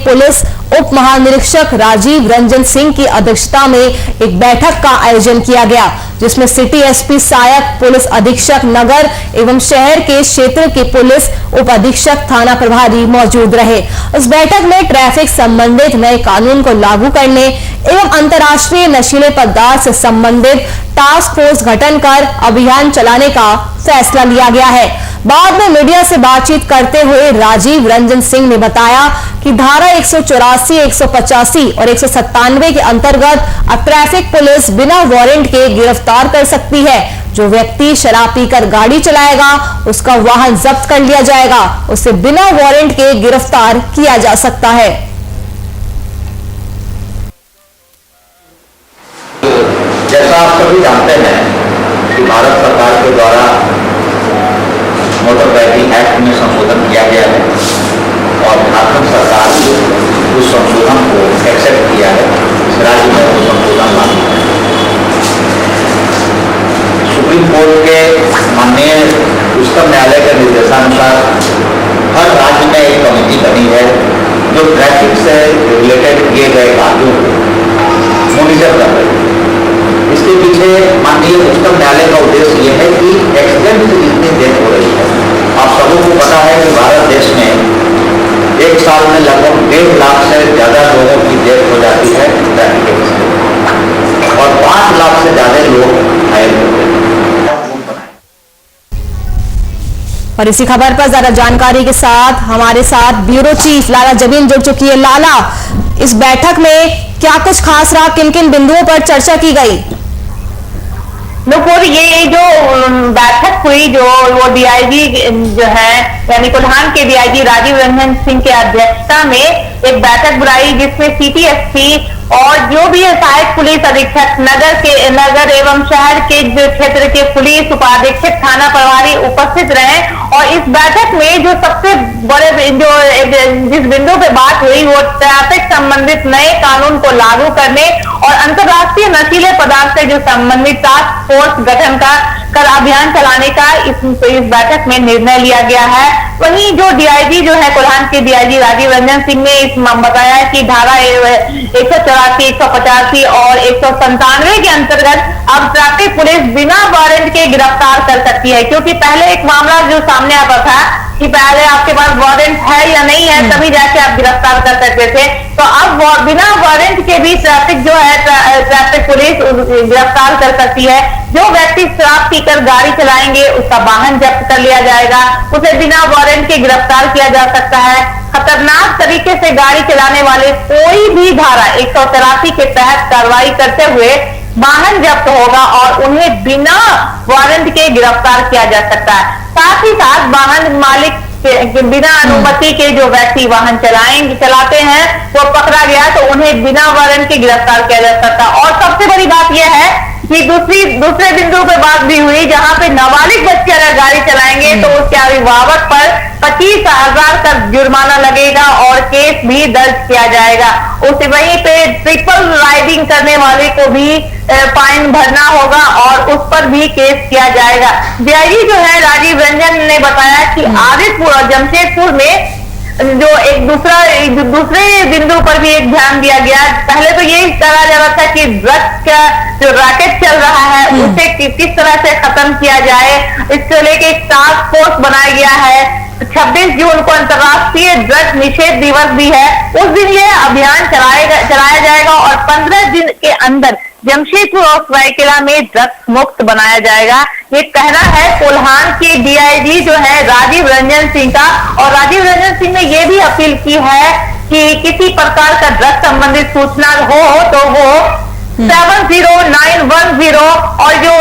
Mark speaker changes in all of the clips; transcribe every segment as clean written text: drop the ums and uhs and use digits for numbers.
Speaker 1: Police उप महानिरीक्षक राजीव रंजन सिंह की अध्यक्षता में एक बैठक का आयोजन किया गया, जिसमें सिटी एसपी सहायक पुलिस अधीक्षक नगर एवं शहर के क्षेत्र के पुलिस उप अधीक्षक थाना प्रभारी मौजूद रहे। इस बैठक में ट्रैफिक संबंधित नए कानून को लागू करने एवं अंतर्राष्ट्रीय नशीले पदार्थ से संबंधित टास्क फोर्स गठन कर अभियान चलाने का फैसला लिया गया है। बाद में मीडिया से बातचीत करते हुए राजीव रंजन सिंह ने बताया कि धारा 184, 185 और 197 के अंतर्गत अब ट्रैफिक पुलिस बिना वारंट के गिरफ्तार कर सकती है। जो व्यक्ति शराब पीकर गाड़ी चलाएगा उसका वाहन जब्त कर लिया जाएगा, उसे बिना वारंट के गिरफ्तार किया जा सकता है।
Speaker 2: जैसा आप सभी जानते हैं कि भारत सरकार के द्वारा मोटर व्हीकल एक्ट में संशोधन किया गया है और झारखंड सरकार ने उस संशोधन को एक्सेप्ट किया है। इस राज्य में वो संशोधन लागू है। सुप्रीम कोर्ट के माननीय उच्चतम न्यायालय के निर्देशानुसार हर राज्य में एक कमेटी बनी है जो ट्रैफिक से रिलेटेड किए गए कार्यों को मॉनिटर कर रही है। इसके पीछे माननीय उच्चतम न्यायालय का उद्देश्य यह है कि एक्सीडेंट से जितनी डेथ हो रही है, आप सबों को पता है कि भारत देश में एक साल में लगभग 1.5 लाख से ज्यादा लोगों की डेथ हो जाती है ट्रैफिक एक्सीडेंट और 5 लाख से ज्यादा लोग घायल होते हैं।
Speaker 1: और इसी खबर पर ज्यादा जानकारी के साथ हमारे साथ ब्यूरो चीफ लाला जबीन जुड़ चुकी है। लाला, इस बैठक में क्या कुछ खास रहा, किन किन बिंदुओं पर चर्चा की गई?
Speaker 3: नुपुर, ये जो बैठक हुई जो वो डीआईजी जो है यानी कोल्हान के डीआईजी राजीव रंजन सिंह के अध्यक्षता में एक बैठक बुलाई, जिसमें सिटी एसपी और जो भी सहायक पुलिस अधीक्षक नगर एवं शहर के जो क्षेत्र के पुलिस उपाधीक्षक थाना प्रभारी उपस्थित रहे। और इस बैठक में जो सबसे बड़े जिस बिंदु पे बात हुई वो ट्रैफिक संबंधित नए कानून को लागू करने और अंतर्राष्ट्रीय नशीले पदार्थ से जो संबंधित टास्क फोर्स गठन का कर अभियान चलाने का इस बैठक में निर्णय लिया गया है। वहीं जो डीआईजी जो है कोल्हान के डीआईजी राजीव रंजन सिंह ने इस बताया कि धारा 184, 185 और 197 के अंतर्गत अब ट्रैफिक पुलिस बिना वारंट के गिरफ्तार कर सकती है, क्योंकि पहले एक मामला जो सामने आता था कि पहले आपके पास वारंट है या नहीं है तभी जाके आप गिरफ्तार कर सकते थे। तो अब बिना वारंट के भी ट्रैफिक जो है ट्रैफिक पुलिस गिरफ्तार कर सकती है। जो व्यक्ति शराब पीकर गाड़ी चलाएंगे उसका वाहन जब्त कर लिया जाएगा, उसे बिना वारंट के गिरफ्तार किया जा सकता है। खतरनाक तरीके से गाड़ी चलाने वाले कोई भी धारा 183 के तहत कार्रवाई करते हुए वाहन जब्त होगा और उन्हें बिना वारंट के गिरफ्तार किया जा सकता है। साथ ही साथ वाहन मालिक के बिना अनुमति के जो व्यक्ति वाहन चलाते हैं वो पकड़ा गया तो उन्हें बिना वारंट के गिरफ्तार किया जा सकता है। और सबसे बड़ी बात यह है कि दूसरे बिंदु पे बात भी हुई जहां पे नाबालिग बच्चे अगर गाड़ी चलाएंगे तो उसके अभिभावक पर 25,000 तक जुर्माना लगेगा और केस भी दर्ज किया जाएगा। उसे वहीं पे ट्रिपल राइडिंग करने वाले को भी फाइन भरना होगा और उस पर भी केस किया जाएगा। डीआईजी जो है राजीव रंजन ने बताया कि आदितपुर और जमशेदपुर में जो एक दूसरे बिंदु पर भी एक ध्यान दिया गया। पहले तो यही कहा जा रहा था कि ड्रग्स का जो रैकेट चल रहा है उसे किस तरह से खत्म किया जाए, इसको लेके एक टास्क फोर्स बनाया गया है। 26 जून को अंतर्राष्ट्रीय ड्रग्स निषेध दिवस भी है, उस दिन यह अभियान चलाया जाएगा और 15 दिन के अंदर जमशेदपुर और सरायकेला में ड्रग्स मुक्त बनाया जाएगा। ये कहना है कोल्हान के डीआईजी जो है राजीव रंजन सिंह का। और राजीव रंजन सिंह ने यह भी अपील की है कि किसी प्रकार का ड्रग्स संबंधित सूचना हो तो वो 70910 और जो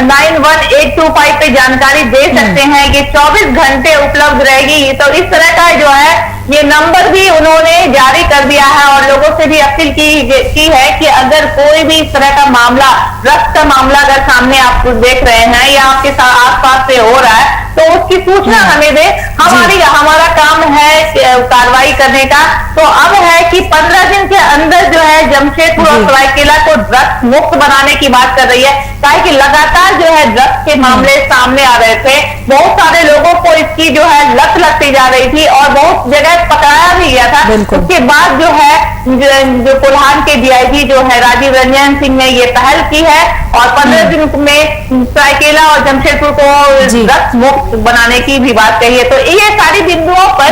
Speaker 3: 91825 पे जानकारी दे सकते हैं। ये 24 घंटे उपलब्ध रहेगी। तो इस तरह का जो है ये नंबर भी उन्होंने जारी कर दिया है और लोगों से भी अपील की है कि अगर कोई भी इस तरह का मामला, ड्रग्स का मामला अगर सामने आप देख रहे हैं या आपके आसपास से हो रहा है तो उसकी सूचना हमें दे। हमारा काम है कार्रवाई करने का। तो अब है कि 15 दिन के अंदर जो है जमशेदपुर और सरायकेला को ड्रग्स मुक्त बनाने की बात कर रही है, ताकि लगातार जो है ड्रग्स के मामले सामने आ रहे थे। बहुत सारे लोगों को इसकी जो है लत लगती जा रही थी और बहुत जगह पकड़ाया भी गया था। उसके बाद जो है जो कोल्हान के डीआईजी जो है राजीव रंजन सिंह ने ये पहल की है और 15 दिन में सरायकेला और जमशेदपुर को ड्रग्स मुक्त बनाने की भी बात कही है। तो ये सारी बिंदुओं पर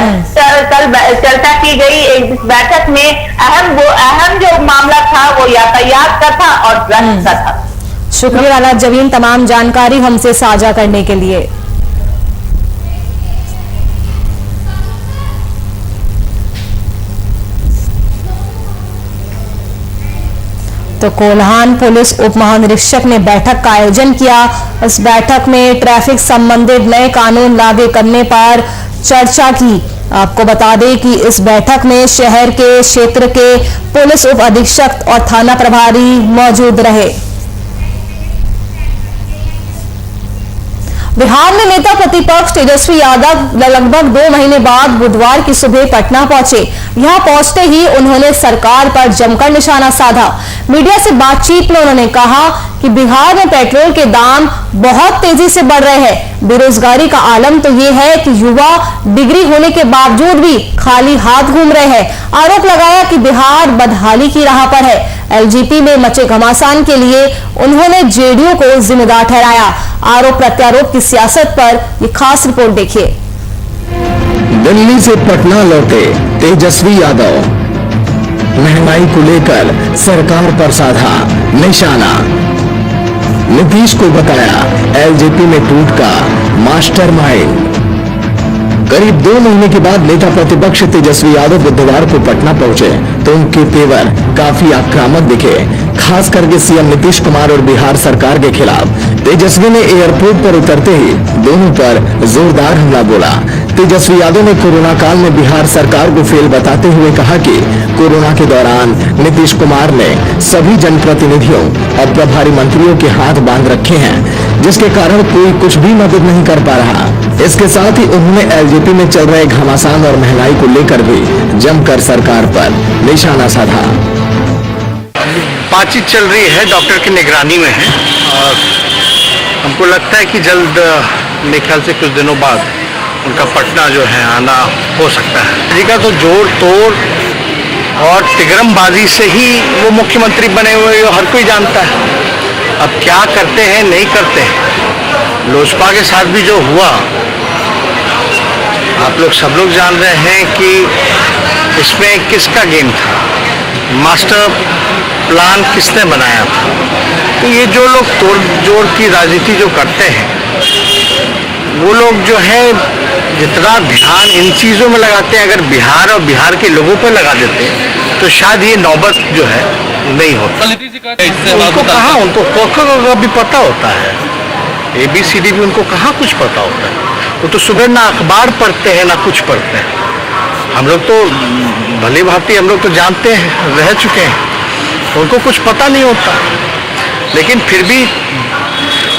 Speaker 3: कल चर्चा की गई। इस बैठक में अहम जो मामला था वो यातायात का था और ड्रग्स का था।
Speaker 1: शुक्रिया राना जवीन, तमाम जानकारी हमसे साझा करने के लिए। तो कोल्हान पुलिस उप महानिरीक्षक ने बैठक का आयोजन किया। इस बैठक में ट्रैफिक संबंधित नए कानून लागू करने पर चर्चा की। आपको बता दें कि इस बैठक में शहर के क्षेत्र के पुलिस उप अधीक्षक और थाना प्रभारी मौजूद रहे। बिहार में नेता प्रतिपक्ष तेजस्वी यादव लगभग 2 महीने बाद बुधवार की सुबह पटना पहुंचे। यहां पहुंचते ही उन्होंने सरकार पर जमकर निशाना साधा। मीडिया से बातचीत में उन्होंने कहा कि बिहार में पेट्रोल के दाम बहुत तेजी से बढ़ रहे हैं। बेरोजगारी का आलम तो ये है कि युवा डिग्री होने के बावजूद भी खाली हाथ घूम रहे हैं। आरोप लगाया कि बिहार बदहाली की राह पर है। एलजीपी में मचे घमासान के लिए उन्होंने जेडीयू को जिम्मेदार ठहराया। आरोप प्रत्यारोप की सियासत पर ये खास रिपोर्ट देखिए।
Speaker 4: दिल्ली से पटना लौटे तेजस्वी यादव महंगाई को लेकर सरकार पर साधा निशाना। नीतीश को बताया एलजेपी में टूट का मास्टरमाइंड। करीब 2 महीने के बाद नेता प्रतिपक्ष तेजस्वी यादव बुधवार को पटना पहुंचे तो उनके तेवर काफी आक्रामक दिखे, खास करके सीएम नीतीश कुमार और बिहार सरकार के खिलाफ। तेजस्वी ने एयरपोर्ट पर उतरते ही दोनों पर जोरदार हमला बोला। तेजस्वी यादव ने कोरोना काल में बिहार सरकार को फेल बताते हुए कहा कि कोरोना के दौरान नीतीश कुमार ने सभी जनप्रतिनिधियों और प्रभारी मंत्रियों के हाथ बांध रखे हैं, जिसके कारण कोई कुछ भी मदद नहीं कर पा रहा। इसके साथ ही उन्होंने एलजेपी में चल रहे घमासान और महंगाई को लेकर भी जमकर सरकार पर निशाना साधा।
Speaker 5: बातचीत चल रही है, डॉक्टर की निगरानी में है और हमको लगता है कि जल्द, मेरे ख्याल से कुछ दिनों बाद उनका पटना जो है आना हो सकता है। जी का तो जोड़ तोड़ और तिगरमबाजी से ही वो मुख्यमंत्री बने हुए हर कोई जानता है। अब क्या करते हैं नहीं करते हैं। लोजपा के साथ भी जो हुआ, आप लोग सब लोग जान रहे हैं कि इसमें किसका गेम था, मास्टर प्लान किसने बनाया था। तो ये जो लोग तोड़ जोड़ की राजनीति जो करते हैं, वो लोग जो है जितना ध्यान इन चीज़ों में लगाते हैं, अगर बिहार और बिहार के लोगों पर लगा देते हैं तो शायद ये नौबत जो है नहीं होता। उनको कहाँ, उनको भी पता होता है, ABCD भी उनको कहाँ कुछ पता होता है। वो तो सुबह ना अखबार पढ़ते हैं ना कुछ पढ़ते हैं। हम लोग तो भली भांति हम लोग तो जानते हैं, रह चुके हैं, उनको कुछ पता नहीं होता। लेकिन फिर भी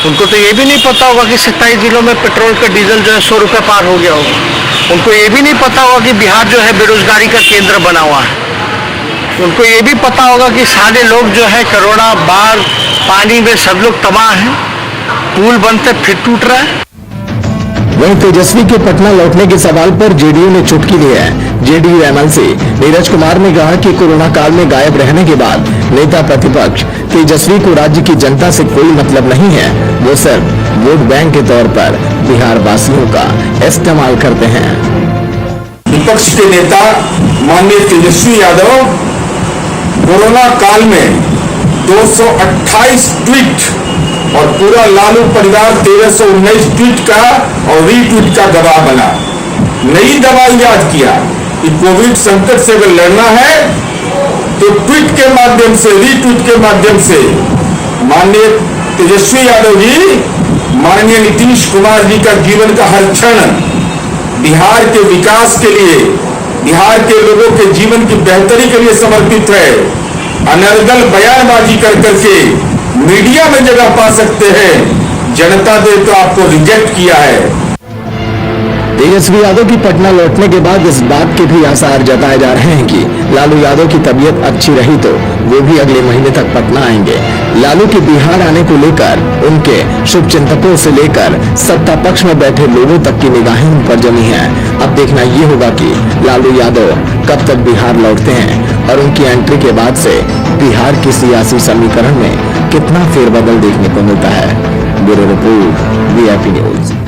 Speaker 5: उनको तो ये भी नहीं पता होगा कि 27 जिलों में पेट्रोल का डीजल जो है 100 रुपये पार हो गया होगा। उनको ये भी नहीं पता होगा कि बिहार जो है बेरोजगारी का केंद्र बना हुआ है। उनको ये भी पता होगा कि सारे लोग जो है कोरोना, बाढ़, पानी में सब लोग तबाह हैं, पुल बनते फिर टूट रहा है।
Speaker 4: वहीं तेजस्वी के पटना लौटने के सवाल पर जेडीयू ने चुटकी ली है। जेडीयू एमएलसी नीरज कुमार ने कहा कि कोरोना काल में गायब रहने के बाद नेता प्रतिपक्ष तेजस्वी को राज्य की जनता से कोई मतलब नहीं है, वो सिर्फ वोट बैंक के तौर पर बिहार वासियों का इस्तेमाल करते हैं।
Speaker 6: विपक्ष के नेता माननीय तेजस्वी यादव कोरोना काल में 228 ट्वीट और पूरा लालू परिवार 1319 ट्वीट का और रीट्वीट का गवाह बना। नई दवा याद किया कि कोविड संकट से अगर लड़ना है तो ट्वीट के माध्यम से, रीट्वीट के माध्यम से माननीय तेजस्वी यादव जी, माननीय नीतीश कुमार जी का जीवन का हर क्षण बिहार के विकास के लिए, बिहार के लोगों के जीवन की बेहतरी के लिए समर्पित है। अनर्गल बयानबाजी कर करके मीडिया में जगह पा सकते हैं, जनता ने तो आपको रिजेक्ट किया है।
Speaker 4: तेजस्वी यादव की पटना लौटने के बाद इस बात के भी आसार जताए जा रहे हैं कि लालू यादव की तबीयत अच्छी रही तो वो भी अगले महीने तक पटना आएंगे। लालू के बिहार आने को लेकर उनके शुभचिंतकों से लेकर सत्ता पक्ष में बैठे लोगों तक की निगाहें उन पर जमी हैं। अब देखना ये होगा कि लालू यादव कब तक बिहार लौटते हैं और उनकी एंट्री के बाद से बिहार की सियासी समीकरण में कितना फेरबदल देखने को मिलता है। Bureau report, VIP news.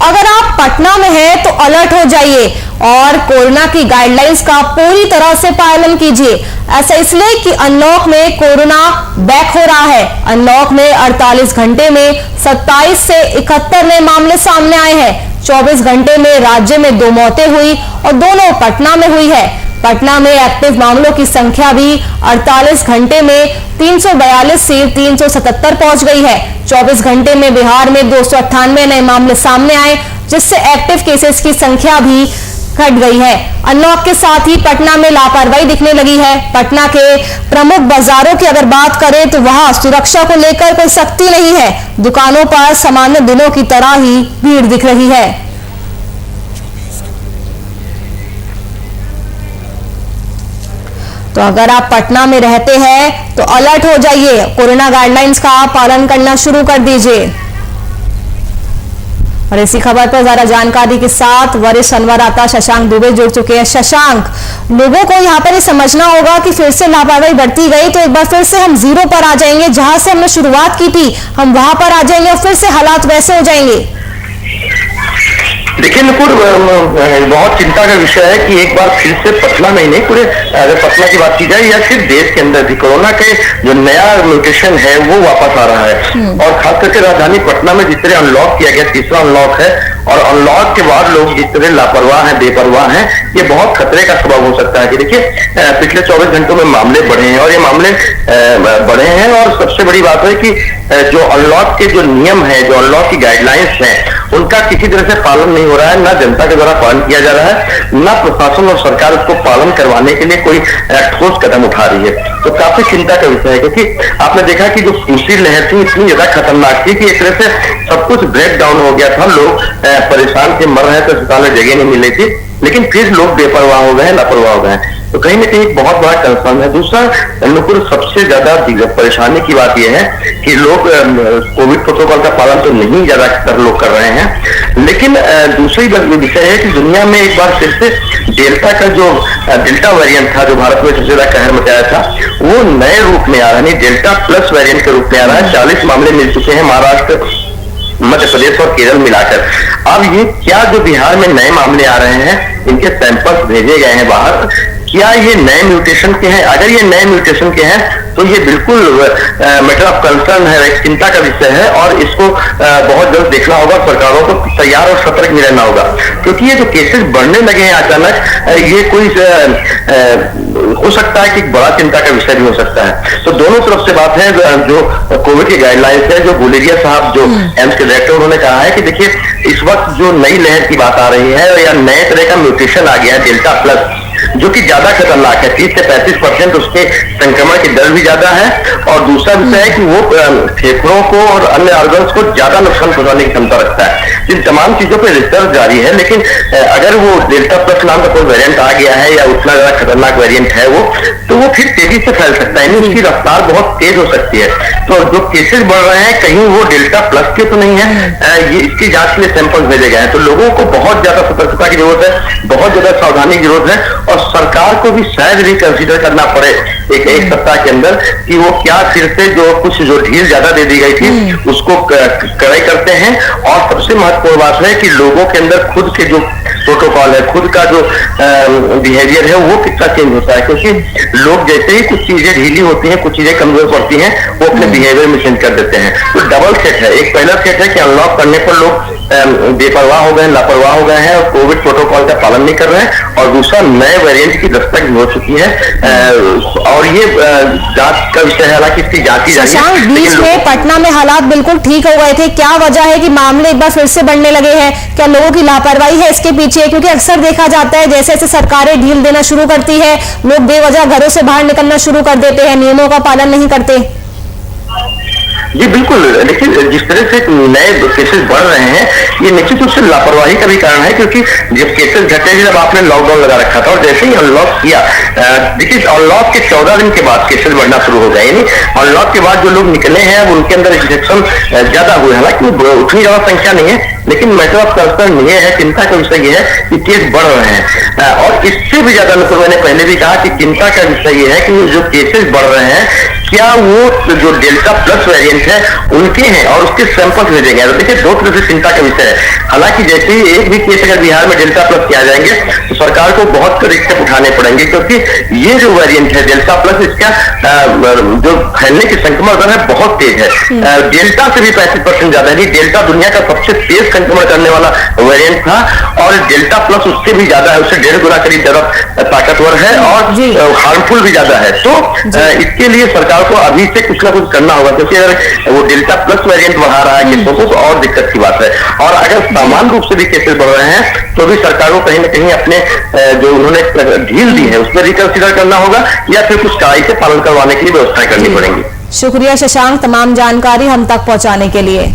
Speaker 1: अगर आप पटना में हैं तो अलर्ट हो जाइए और कोरोना की गाइडलाइंस का पूरी तरह से पालन कीजिए। ऐसा इसलिए कि अनलॉक में कोरोना बैक हो रहा है। अनलॉक में 48 घंटे में 27 से 71 नए मामले सामने आए हैं। 24 घंटे में राज्य में 2 मौतें हुई और दोनों पटना में हुई है। पटना में एक्टिव मामलों की संख्या भी 48 घंटे में 342 से 377 पहुंच गई है। 24 घंटे में बिहार में 298 नए मामले सामने आए, जिससे एक्टिव केसेस की संख्या भी घट गई है। अनलॉक के साथ ही पटना में लापरवाही दिखने लगी है। पटना के प्रमुख बाजारों की अगर बात करें तो वहां सुरक्षा को लेकर कोई सख्ती नहीं है। दुकानों पर सामान्य दिनों की तरह ही भीड़ दिख रही है। तो अगर आप पटना में रहते हैं तो अलर्ट हो जाइए, कोरोना गाइडलाइंस का पालन करना शुरू कर दीजिए। और इसी खबर पर ज्यादा जानकारी के साथ वरिष्ठ संवाददाता शशांक दुबे जुड़ चुके हैं। शशांक, लोगों को यहाँ पर ये समझना होगा कि फिर से लापरवाही बढ़ती गई तो एक बार फिर से हम जीरो पर आ जाएंगे। जहां से हमने शुरुआत की थी हम वहां पर आ जाएंगे और फिर से हालात वैसे हो जाएंगे।
Speaker 5: देखिए नुपुर, बहुत चिंता का विषय है कि एक बार फिर से पटना में ही नहीं, पूरे अगर पटना की बात की जाए या सिर्फ देश के अंदर भी कोरोना के जो नया म्यूटेशन है वो वापस आ रहा है। और खास करके राजधानी पटना में जिस तरह अनलॉक किया गया, तीसरा अनलॉक है, और अनलॉक के बाद लोग जिस तरह लापरवाह हैं, बेपरवाह हैं, ये बहुत खतरे का सबब हो सकता है। कि देखिए पिछले 24 घंटों में मामले बढ़े हैं और ये मामले बढ़े हैं, और सबसे बड़ी बात है कि जो अनलॉक के जो नियम है, जो अनलॉक की गाइडलाइंस हैं, उनका किसी तरह से पालन नहीं हो रहा है, ना जनता के द्वारा पालन किया जा रहा है, ना प्रशासन और सरकार उसको पालन करवाने के लिए कोई ठोस कदम उठा रही है। तो काफी चिंता का विषय है, क्योंकि आपने देखा कि जो दूसरी लहर थी इतनी ज्यादा खतरनाक थी कि एक तरह से सब कुछ ब्रेक डाउन हो गया था। लोग परेशान थे, मर रहे थे, अस्पताल में जगह नहीं मिल रही थी, लेकिन फिर लोग बेपरवाह हो गए, लापरवाह हो गए। तो कहीं ना कहीं एक बहुत बड़ा कंसर्न है। दूसरा नुपुर, सबसे ज्यादा परेशानी की बात यह है कि लोग कोविड प्रोटोकॉल का पालन तो नहीं ज्यादातर लोग कर रहे हैं, लेकिन दूसरी विषय है कि दुनिया में एक बार फिर से डेल्टा का जो डेल्टा वेरिएंट था, जो भारत में सबसे ज्यादा कहर मचाया था, वो नए रूप में आ रहा है, डेल्टा प्लस वेरिएंट के रूप में आ रहा है। 40 मामले मिल चुके हैं महाराष्ट्र, मध्य प्रदेश और केरल मिलाकर। अब ये क्या जो बिहार में नए मामले आ रहे हैं, इनके सैंपल्स भेजे गए हैं बाहर, क्या ये नए म्यूटेशन के हैं? अगर ये नए म्यूटेशन के हैं तो ये बिल्कुल मैटर ऑफ कंसर्न है, एक चिंता का विषय है, और इसको बहुत जल्द देखना होगा। सरकारों को तैयार और सतर्क भी रहना होगा, क्योंकि ये जो केसेस बढ़ने लगे हैं अचानक, ये कोई हो सकता है कि बड़ा चिंता का विषय भी हो सकता है। तो दोनों तरफ से बात है। जो कोविड की गाइडलाइंस है, जो गुलेरिया साहब जो एम्स के डायरेक्टर, उन्होंने कहा है कि देखिए इस वक्त जो नई लहर की बात आ रही है या नए तरह का म्यूटेशन आ गया है डेल्टा प्लस, जो कि ज्यादा खतरनाक है, 30 से 35% उसके संक्रमण की दर भी ज्यादा है, और दूसरा विषय है कि वो फेफड़ों को और अन्य ऑर्गन्स को ज्यादा नुकसान पहुंचाने की क्षमता रखता है। इन तमाम चीजों पर रिसर्च जारी है, लेकिन अगर वो डेल्टा प्लस नाम का कोई वेरिएंट आ गया है या उतना ज्यादा खतरनाक वेरिएंट है वो, तो वो फिर तेजी से फैल सकता है, उसकी रफ्तार बहुत तेज हो सकती है। तो जो केसेस बढ़ रहे हैं, कहीं वो डेल्टा प्लस के तो नहीं है, ये इसकी जांच के लिए सैंपल भेजे गए हैं। तो लोगों को बहुत ज्यादा सतर्कता की जरूरत है, बहुत ज्यादा सावधानी की जरूरत है, और सरकार को भी शायद रिकंसिडर करना पड़े एक सप्ताह के अंदर कि वो क्या फिर से जो ढील ज्यादा दे दी गई थी उसको कड़ाई करते हैं। और सबसे महत्वपूर्ण बात है कि लोगों के अंदर खुद के जो प्रोटोकॉल है, खुद का जो
Speaker 2: बिहेवियर है वो कितना चेंज होता है, क्योंकि लोग जैसे ही कुछ चीजें ढीली होती हैं, कुछ चीजें कमजोर पड़ती हैं, वो अपने बिहेवियर में चेंज कर देते हैं। तो डबल सेट है, एक पहला सेट है कि अनलॉक करने पर लोग बेपरवाह हो गए, लापरवाह हो गए हैं और कोविड प्रोटोकॉल का पालन नहीं कर रहे हैं, और दूसरा नए वेरिएंट की दस्तक भी हो चुकी है, और ये जांच का विषय है, हालांकि इसकी जांच की
Speaker 1: शशांक, बीच में पटना में हालात बिल्कुल ठीक हो गए थे, क्या वजह है कि मामले एक बार फिर से बढ़ने लगे हैं? क्या लोगों की लापरवाही है इसके पीछे? क्योंकि अक्सर देखा जाता है जैसे जैसे सरकारें ढील देना शुरू करती है, लोग बेवजह घरों से बाहर निकलना शुरू कर देते हैं, नियमों का पालन नहीं करते।
Speaker 2: जी बिल्कुल, देखिए जिस तरह से नए केसेस बढ़ रहे हैं, ये निश्चित रूप से लापरवाही का भी कारण है, क्योंकि जब केसेस घटे जब आपने लॉकडाउन लगा रखा था और जैसे ही अनलॉक किया, देखिए अनलॉक के 14 दिन के बाद केसेस बढ़ना शुरू हो गए, यानी अनलॉक के बाद जो लोग निकले हैं अब उनके अंदर इंफेक्शन ज्यादा हुए, हालांकि उतनी ज्यादा संख्या नहीं है, लेकिन मैटर ऑफ कंसर्न ये है, चिंता का विषय ये है कि केस बढ़ रहे हैं, और इससे भी ज्यादा मतलब मैंने पहले भी कहा कि चिंता का विषय ये है कि जो केसेस बढ़ रहे हैं क्या वो जो डेल्टा प्लस वेरिएंट है उनके हैं और उसके सैंपल भेजेंगे। तो देखिए दो तरह से चिंता का विषय है, हालांकि जैसे ही एक भी केस अगर बिहार में डेल्टा प्लस किया जाएंगे तो सरकार को बहुत कड़े स्टेप उठाने पड़ेंगे, क्योंकि ये जो वेरिएंट है डेल्टा प्लस, इसका जो फैलने की संक्रमण दर है बहुत तेज है, डेल्टा से भी 35% ज्यादा है। डेल्टा दुनिया का सबसे तेज संक्रमण करने वाला वेरिएंट था और डेल्टा प्लस उससे भी ज्यादा है, उससे 1.5 गुना करीब ज्यादा ताकतवर है और हार्मफुल भी ज्यादा है। तो इसके लिए सरकार को अभी से कुछ ना कुछ करना होगा, क्योंकि अगर वो डेल्टा प्लस वेरिएंट बढ़ा रहा है केसों को तो और दिक्कत की बात है, और अगर सामान्य रूप से भी केसेस बढ़ रहे हैं तो भी सरकार को कहीं ना कहीं अपने जो उन्होंने ढील दी है उस पर रिकंसिडर करना होगा या फिर कुछ कड़ाई से पालन करवाने के लिए व्यवस्था करनी पड़ेगी।
Speaker 1: शुक्रिया शशांक, तमाम जानकारी हम तक पहुंचाने के लिए।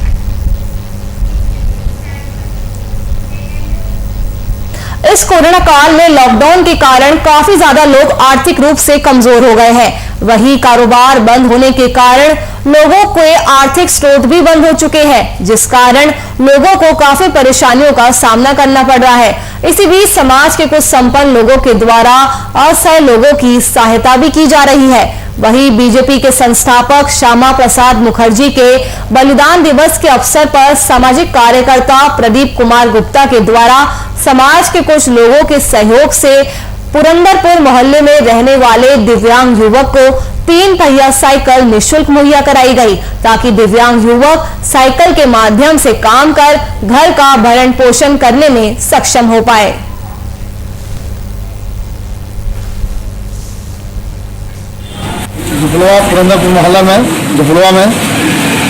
Speaker 1: इस कोरोना काल में लॉकडाउन के कारण काफी ज्यादा लोग आर्थिक रूप से कमजोर हो गए हैं, वहीं कारोबार बंद होने के कारण लोगों के आर्थिक स्रोत भी बंद हो चुके हैं, जिस कारण लोगों को काफी परेशानियों का सामना करना पड़ रहा है। इसी बीच समाज के कुछ संपन्न लोगों के द्वारा असहाय लोगों की सहायता भी की जा रही है। वहीं बीजेपी के संस्थापक श्यामा प्रसाद मुखर्जी के बलिदान दिवस के अवसर पर सामाजिक कार्यकर्ता प्रदीप कुमार गुप्ता के द्वारा समाज के कुछ लोगों के सहयोग से पुरंदरपुर मोहल्ले में रहने वाले दिव्यांग युवक को 3 पहिया साइकिल निःशुल्क मुहैया कराई गई, ताकि दिव्यांग युवक साइकिल के माध्यम से काम कर घर का भरण पोषण करने में सक्षम हो पाए।
Speaker 7: जुफलवा पुरंदरपुर मोहल्ला में जुफलवा में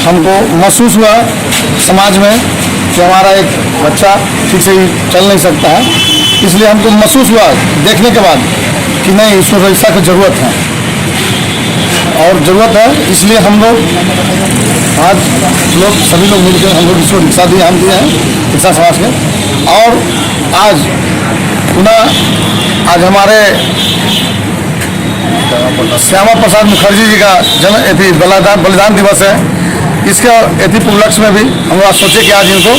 Speaker 7: हमको महसूस हुआ समाज में कि हमारा एक बच्चा ठीक से चल नहीं सकता है, इसलिए हमको महसूस हुआ देखने के बाद कि नहीं इसको पैसा की ज़रूरत है और ज़रूरत है, इसलिए हम लोग आज सभी लोग मिलकर हम लोग इसको रिक्शा दिए, हम दिए हैं रिक्शा समाज के। और आज पुनः आज हमारे श्यामा प्रसाद मुखर्जी जी का बलिदान दिवस है, इसके उपलक्ष्य में भी हम लोग सोचे कि आज इनको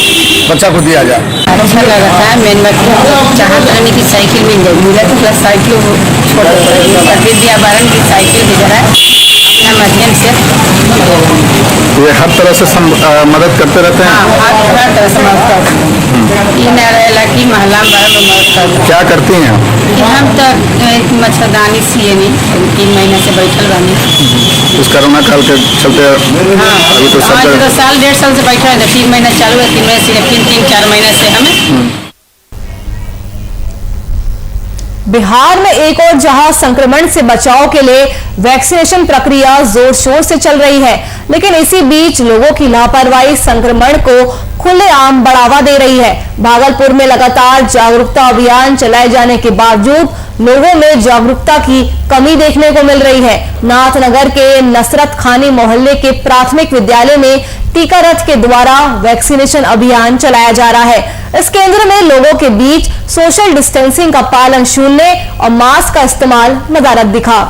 Speaker 7: बच्चा को दिया जाए।
Speaker 8: अच्छा लगा था, मेन मतलब चाहता है कि साइकिल मिल जाए, मिला तो प्लस साइकिल विद्याभरण की साइकिल भी जरा अपना माध्यम से
Speaker 7: ये हर तरह से मदद करते रहते हैं।
Speaker 8: हाँ, हर तरह से मदद करते हैं, ये न रहेला कि महिला बड़ा में मदद करते हैं।
Speaker 7: क्या करती हैं
Speaker 8: हम तो मच्छरदानी सी नहीं 3 महीने से बैठल बनी
Speaker 7: इस कोरोना काल के चलते।
Speaker 8: हाँ,
Speaker 7: अभी तो
Speaker 8: साल 1.5 साल से बैठा है, 3 महीने चालू है, 3 महीने से 3-4 महीने से हमें।
Speaker 1: बिहार में एक और जहां संक्रमण से बचाव के लिए वैक्सीनेशन प्रक्रिया जोर शोर से चल रही है, लेकिन इसी बीच लोगों की लापरवाही संक्रमण को खुलेआम बढ़ावा दे रही है। भागलपुर में लगातार जागरूकता अभियान चलाए जाने के बावजूद लोगों में जागरूकता की कमी देखने को मिल रही है। नाथनगर के नसरत खानी मोहल्ले के प्राथमिक विद्यालय में टीका रथ के द्वारा वैक्सीनेशन अभियान चलाया जा रहा है। इस केंद्र में लोगों के बीच सोशल डिस्टेंसिंग का पालन शून्य और मास्क का इस्तेमाल नदारद दिखा।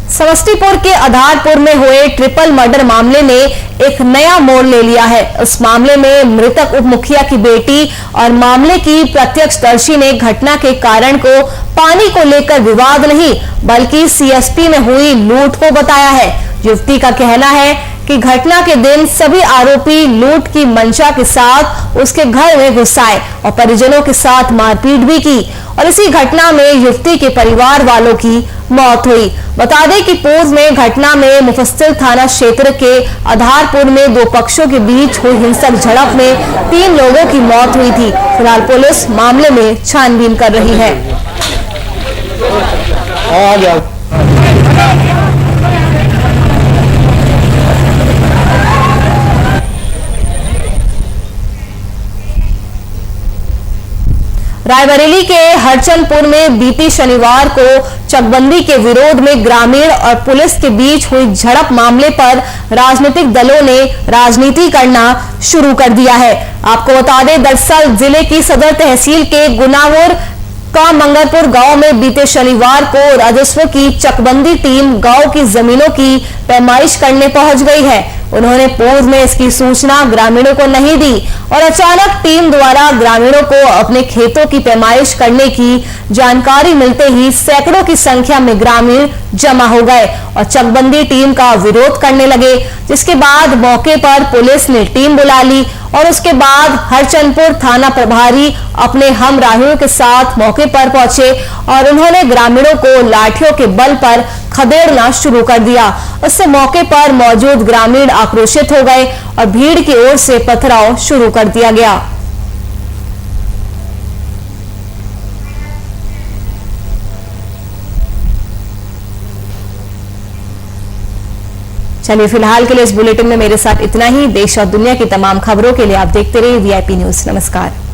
Speaker 1: समस्तीपुर के आधारपुर में हुए ट्रिपल मर्डर मामले ने एक नया मोड़ ले लिया है। इस मामले में मृतक उप मुखिया की बेटी और मामले की प्रत्यक्षदर्शी ने घटना के कारण को पानी को लेकर विवाद नहीं बल्कि सीएसपी में हुई लूट को बताया है। युवती का कहना है कि घटना के दिन सभी आरोपी लूट की मंशा के साथ उसके घर में घुस आए और परिजनों के साथ मारपीट भी की और इसी घटना में युवती के परिवार वालों की मौत हुई। बता दें कि पूर्व में घटना में मुफस्सिल थाना क्षेत्र के आधारपुर में दो पक्षों के बीच हुई हिंसक झड़प में 3 लोगों की मौत हुई थी। फिलहाल पुलिस मामले में छानबीन कर रही है। रायबरेली के हरचंदपुर में बीती शनिवार को चकबंदी के विरोध में ग्रामीण और पुलिस के बीच हुई झड़प मामले पर राजनीतिक दलों ने राजनीति करना शुरू कर दिया है। आपको बता दें, दरअसल जिले की सदर तहसील के गुनावुर का मंगलपुर गांव में बीते शनिवार को राजस्व की चकबंदी टीम गांव की जमीनों की पैमाइश करने पहुंच गई है। उन्होंने पूर्व में इसकी सूचना ग्रामीणों को नहीं दी और अचानक टीम द्वारा ग्रामीणों को अपने खेतों की पैमाइश करने की जानकारी मिलते ही सैकड़ों की संख्या में ग्रामीण जमा हो गए और चकबंदी टीम का विरोध करने लगे, जिसके बाद मौके पर पुलिस ने टीम बुला ली और उसके बाद हरचंदपुर थाना प्रभारी अपने हमराहियों के साथ मौके पर पहुंचे और उन्होंने ग्रामीणों को लाठियों के बल पर खदेड़ना शुरू कर दिया। उससे मौके पर मौजूद ग्रामीण आक्रोशित हो गए और भीड़ की ओर से पथराव शुरू कर दिया गया। चलिए, फिलहाल के लिए इस बुलेटिन में मेरे साथ इतना ही। देश और दुनिया की तमाम खबरों के लिए आप देखते रहिए VIP न्यूज। नमस्कार।